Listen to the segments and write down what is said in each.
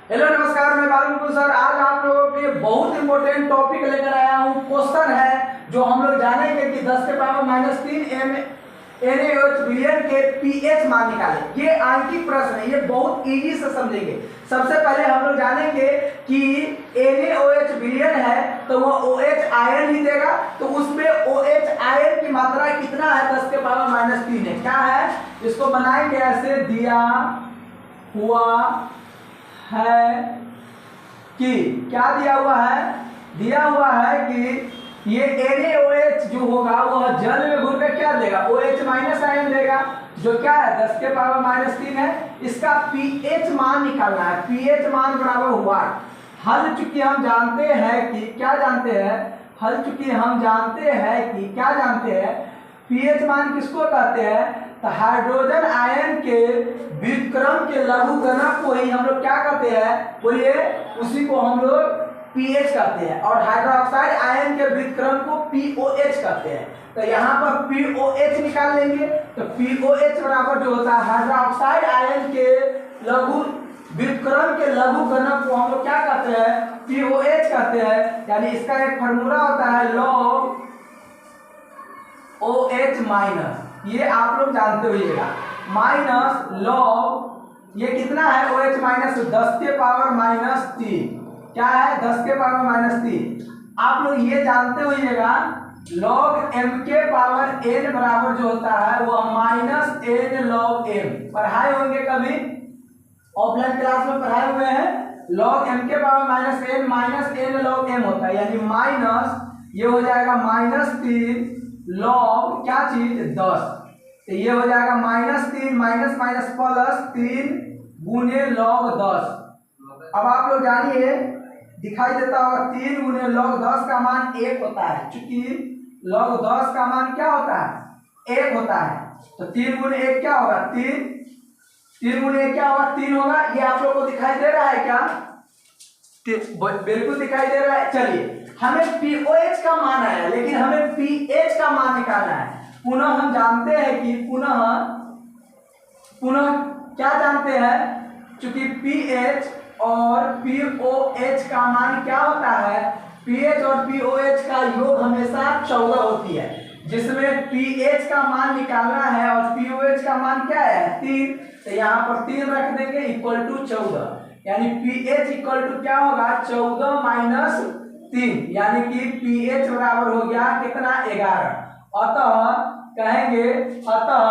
Hello नमस्कार, मैं बालू सर। आज आप लोगों के बहुत इंपॉर्टेंट टॉपिक लेकर आया हूँ। क्वेश्चन है जो हम लोग जानेंगे कि 10 के पावर -3 NaOH विलयन के पीएच मान निकालें। ये आंकिक प्रश्न है, ये बहुत इजी से समझेंगे। सबसे पहले हम लोग जानेंगे कि NaOH विलयन है तो वो OH आयन ही देगा, तो उसमें OH आयन की मात्रा कितना है? 10 के पावर -3 है। क्या है? इसको बनाएंगे ऐसे, दिया हुआ है कि क्या दिया हुआ है? दिया हुआ है कि ये NaOH जो होगा वह जल में घुल कर क्या देगा? OH माइनस आयन देगा, जो क्या है 10 के पावर -3 है। इसका pH मान निकालना है। pH मान बराबर हुआ हल, चूंकि हम जानते हैं कि क्या जानते हैं, हल चूंकि हम जानते हैं कि क्या जानते हैं, pH मान किसको कहते हैं? तो हाइड्रोजन आयन के व्युत्क्रम के लघुगणक को ही हम लोग क्या कहते हैं? बोलिए, उसी को हम लोग pH कहते हैं। और हाइड्रोक्साइड आयन के व्युत्क्रम को POH कहते हैं। तो यहाँ पर POH निकाल लेंगे, तो POH बराबर जो होता है हाइड्रोक्साइड आयन के लघु व्युत्क्रम के लघुगणक को हम लोग क्या कहते हैं? POH कहते हैं। यानी इसका एक फार्मूला होता है log OH माइनस, ये आप लोग जानते होइएगा, माइनस log ये कितना है? OH माइनस 10 के पावर -3। क्या है? 10 के पावर -3। आप लोग ये जानते होइएगा log m के पावर n बराबर जो होता है वह -n log m। पढ़ाए होंगे कभी, ऑफलाइन क्लास में पढ़ाए हुए हैं। log m के पावर -n log m होता है, यानी माइनस ये हो जाएगा -3 log क्या चीज? 10। तो ये हो जाएगा -3 माइनस माइनस +3 गुने log 10। अब आप लोग जानिए, दिखाई देता होगा 3 गुने log 10 का मान 1 होता है। चूंकि log 10 का मान क्या होता है? 1 होता है। तो 3 गुने 1 क्या होगा? 3 गुने 1 क्या होगा? 3 होगा। ये आप लोग को दिखाई दे रहा है क्या? बिल्कुल दिखाई दे रहा है। चलिए, हमें POH का मान आया, लेकिन हमें pH का मान निकालना है। पुनः हम जानते हैं कि पुनः क्या जानते हैं? चूंकि pH और POH का मान क्या होता है? pH और POH का योग हमेशा 14 होती है, जिसमें pH का मान निकालना है और POH का मान क्या है? 3। तो यहाँ पर 3 रख देंगे इक्वल टू 14, यानी pH इक्वल टू क्या होगा? 14 माइनस 3, यानी कि pH बराबर हो गया कितना? 11। अतः कहेंगे, अतः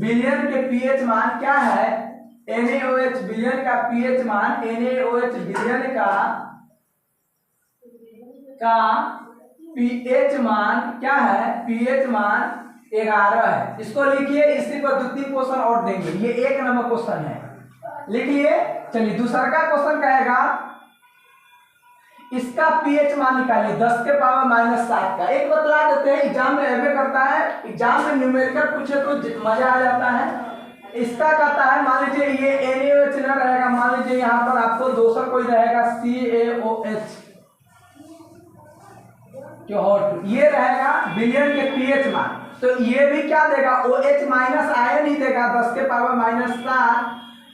विलयन के pH मान क्या है? NaOH विलयन का pH मान, NaOH विलयन का pH मान क्या है? pH मान 11 है। इसको लिखिए, इसी पर 2-3 क्वेश्चन और देंगे। ये 1 नंबर क्वेश्चन है, लिखिए। चलिए, दूसरा का क्वेश्चन कहेगा इसका pH मान निकालिए 10 के पावर -7 का। एक बतला देते हैं, एग्जाम में ऐसे करता है, एग्जाम में न्यूमेरिकल पूछे तो मजा आ जाता है। इसका कहता है, मान लीजिए ये NaOH न रहेगा, मान लीजिए यहाँ पर आपको दूसरा कोई रहेगा CaOH जो हॉट, ये रहेगा विलयन के pH मान। तो ये भी क्या देगा? OH माइनस आयन ही देगा 10 के पावर -7।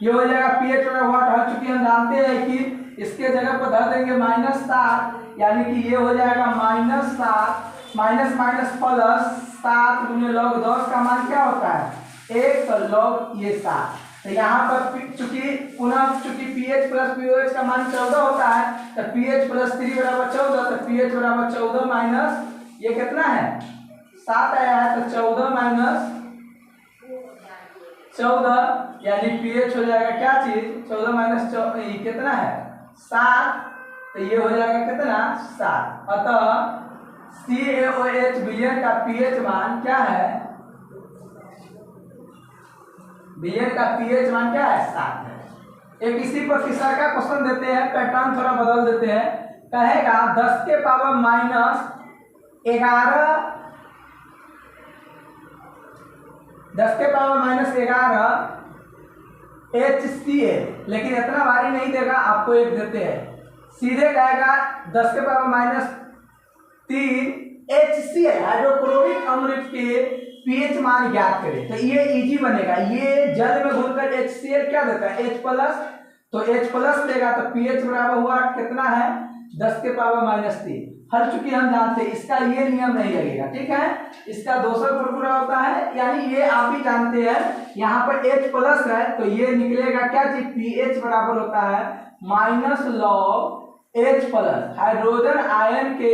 ये हो जाएगा pH में व्हाट है, चूंकि हम जानते हैं कि इसके जगह पर धर देंगे -7, यानी कि ये हो जाएगा -7 माइनस माइनस +7 गुने log 10 का मान क्या होता है? 1। तो log ये 7। तो यहाँ पर चूंकि pH प्लस POH का मान 14 होता है, तो pH प्लस 3 बराबर 14। तो pH बराबर 14 माइनस ये कितना है? 7 आया है, तो 14 माइनस 14, यानी pH हो जाएगा क्या चीज? 14 माइनस कितना है? 7। तो ये हो जाएगा कितना? 7। अतः CaOH विलयन का pH मान क्या है? विलयन का pH मान क्या है? 7 है। एक इसी पर तीसरा का क्वेश्चन देते हैं, पैटर्न थोड़ा बदल देते हैं। कहेगा 10 के पावर -11 10 के पावर -11 HCl, लेकिन इतना भारी नहीं देगा, आपको एक देते हैं। सीधे कहेगा 10 के पावर -3 HCl हाइड्रोक्लोरिक अम्ल के pH मान ज्ञात करें। तो ये इजी बनेगा। ये जल में घुलकर HCl क्या देता है? H+, तो H प्लस लेगा तो pH बराबर हुआ कितना है 10 के पावर -3। हर चूंकि हम जानते हैं इसका ये नियम नहीं लगेगा, ठीक है। इसका दूसरा फॉर्मूला होता है, यानी ये आप भी जानते हैं, यहाँ पर H प्लस है तो ये निकलेगा क्या चीज pH बराबर होता है -log H plus. Hydrogen ion के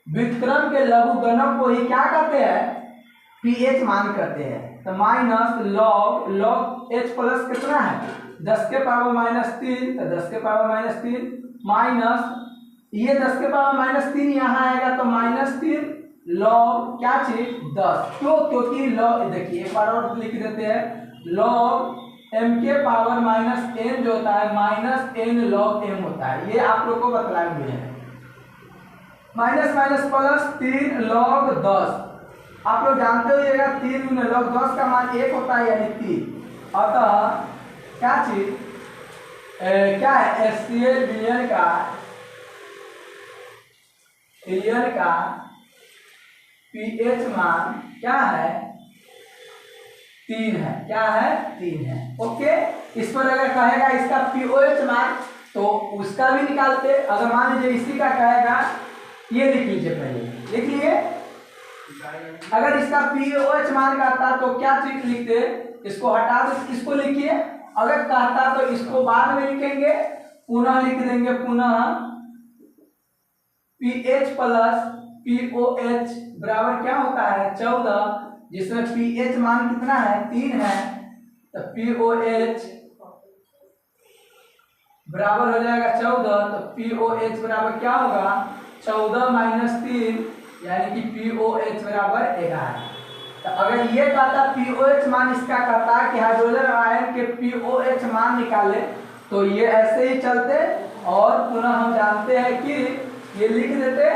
व्युत्क्रम के लघुगणक को ही क्या कहते हैं pH मान कहते हैं। तो -log H प्लस कितना है 10 के पावर -3, तो 10 के पावर -3 माइनस ये 10 के पावर -3 यहाँ आएगा तो -3 log क्या चीज 10। क्यों? क्योंकि log देखिए एक बार और लिख देते हैं, log m के पावर -n जो होता है -n log m होता है। ये आप लोग को बतलाए हुए हैं। Minus minus plus 3 log 10। आप लोग जानते होइएगा 3 log 10 का मान 1 होता है यानी 3। अतः क्या चीज क्या है HCl विलयन का pH मान क्या है 3 है। क्या है 3 है। ओके, इस पर अगर कहेगा इसका pOH मान तो उसका भी निकालते। अगर मान लीजिए इसी का कहेगा, ये लिख लीजिए, पहले लिख लिए। अगर इसका pOH मान कहता तो क्या चीज लिखते, इसको हटा दो, इसको लिखिए। अगर कहता तो इसको बाद में लिखेंगे, पुनः लिख देंगे, पुनः pH प्लस pOH बराबर क्या होता है 14, जिसमें pH मान कितना है 3 है, तो pOH बराबर हो जाएगा 14। तो pOH बराबर क्या होगा 14 - 3 यानी कि pOH बराबर 11। तो अगर ये कहता pOH मान इसका कहता कि हाइड्रोजन आयन के pOH मान निकाले तो ये ऐसे ही चलते, और पुनः हम जानते हैं कि ये लिख देते,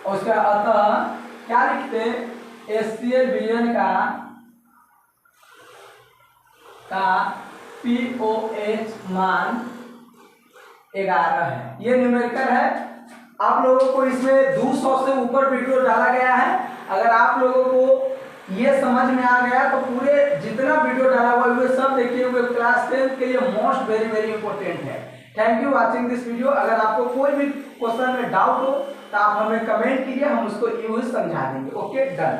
और उसका अतः क्या लिखते HCl विलयन का pOH मान 11 है। ये न्यूमेरिकल है। आप लोगों को इसमें 200 से ऊपर वीडियो डाला गया है। अगर आप लोगों को ये समझ में आ गया तो पूरे जितना वीडियो डाला हुआ है सब देखिए हुए। क्लास 10 के लिए मोस्ट वेरी इंपॉर्टेंट है। Thank you watching this video. अगर आपको कोई भी क्वेश्चन में डाउट हो तो आप हमें कमेंट कीजिए, हम उसको यूज समझा देंगे। Okay, done.